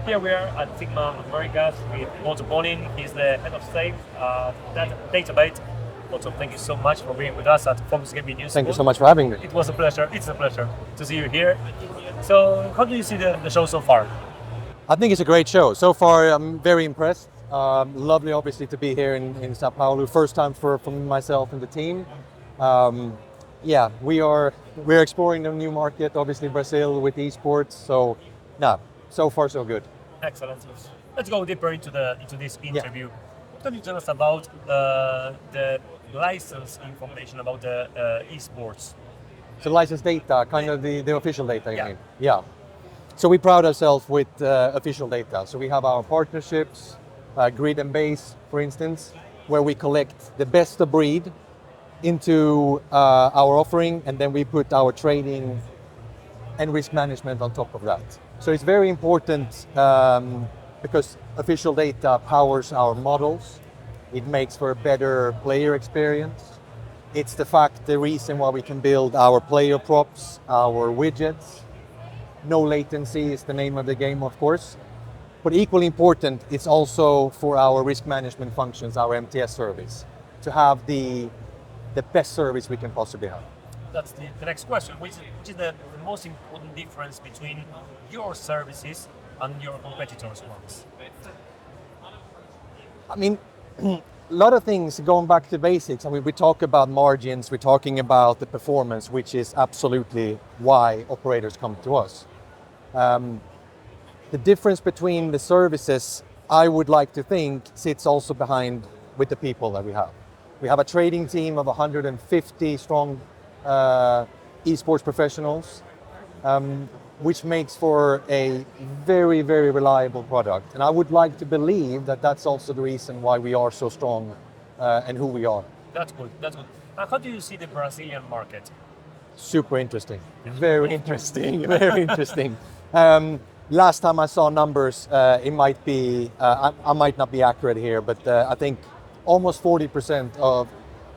Here we are at SiGMA Americas with Otto. He's the head of sales at DATA.BET. Otto, thank you so much for being with us at Focus Gaming News. Thank you so much for having me. It was a pleasure. It's a pleasure to see you here. So, how do you see the show so far? I think it's a great show. So far, I'm very impressed. Lovely, obviously, to be here in Sao Paulo. First time for myself and the team. Yeah, we're exploring a new market, obviously Brazil with esports. So, so far so good. Excellent. Let's go deeper into this interview. What can you tell us about the license information about the esports? So license data, kind of the official data, you Yeah. mean? Yeah. So we pride ourselves with official data. So we have our partnerships, Grid and Base, for instance, where we collect the best of breed into our offering, and then we put our trading and risk management on top of that. So it's very important because official data powers our models. It makes for a better player experience. It's the reason why we can build our player props, our widgets. No latency is the name of the game, of course. But equally important, it's also for our risk management functions, our MTS service, to have the best service we can possibly have. That's the next question, which is the most important difference between your services and your competitors' ones? I mean, a lot of things going back to basics. I mean, we talk about margins, we're talking about the performance, which is absolutely why operators come to us. The difference between the services, I would like to think, sits also behind with the people that we have. We have a trading team of 150 strong esports professionals, which makes for a very, very reliable product. And I would like to believe that that's also the reason why we are so strong and who we are. That's good. That's good. How do you see the Brazilian market? Super interesting. Very interesting. Very interesting. Last time I saw numbers, it might be, I might not be accurate here, but I think almost 40% of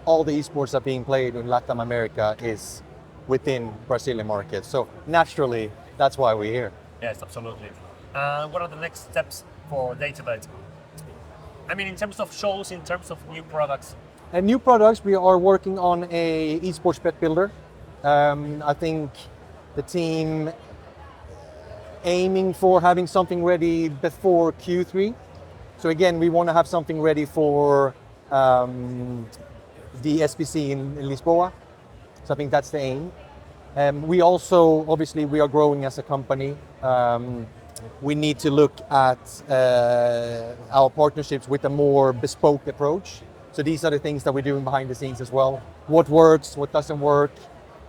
all the esports that are being played in Latin America is within Brazilian market. So naturally, that's why we're here. Yes, absolutely. What are the next steps for DATA.BET? I mean, in terms of shows, in terms of new products? And new products, we are working on a esports bet builder. I think the team aiming for having something ready before Q3. So again, we want to have something ready for the SBC in Lisboa. So I think that's the aim. We also, obviously, we are growing as a company. We need to look at our partnerships with a more bespoke approach. So these are the things that we're doing behind the scenes as well. What works, what doesn't work.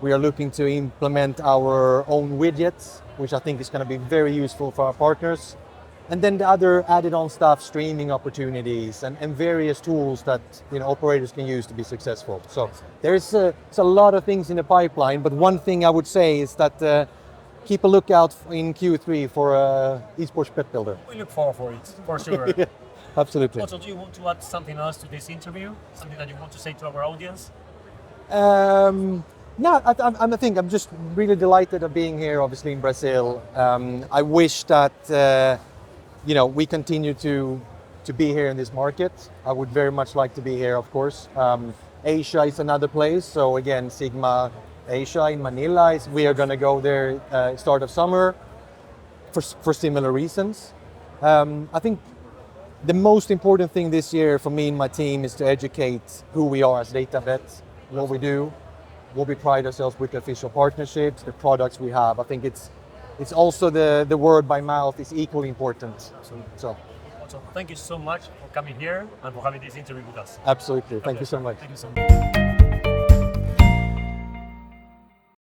We are looking to implement our own widgets, which I think is going to be very useful for our partners. And then the other added on stuff, streaming opportunities and various tools that operators can use to be successful. So there's a lot of things in the pipeline, but one thing I would say is that keep a lookout in Q3 for esports bet builder. We look forward for it, for sure. Yeah, absolutely. Also, do you want to add something else to this interview? Something that you want to say to our audience? No, I think I'm just really delighted of being here, obviously in Brazil. I wish that we continue to be here in this market. I would very much like to be here, of course. Asia is another place. So again, SiGMA Asia in Manila, we are going to go there start of summer for similar reasons. I think the most important thing this year for me and my team is to educate who we are as DATA.BET, what we do, what we pride ourselves with, official partnerships, the products we have. I think it's also the word by mouth is equally important. So Thank you so much for coming here and for having this interview with us. Absolutely. Thank you so much. Thank you so much.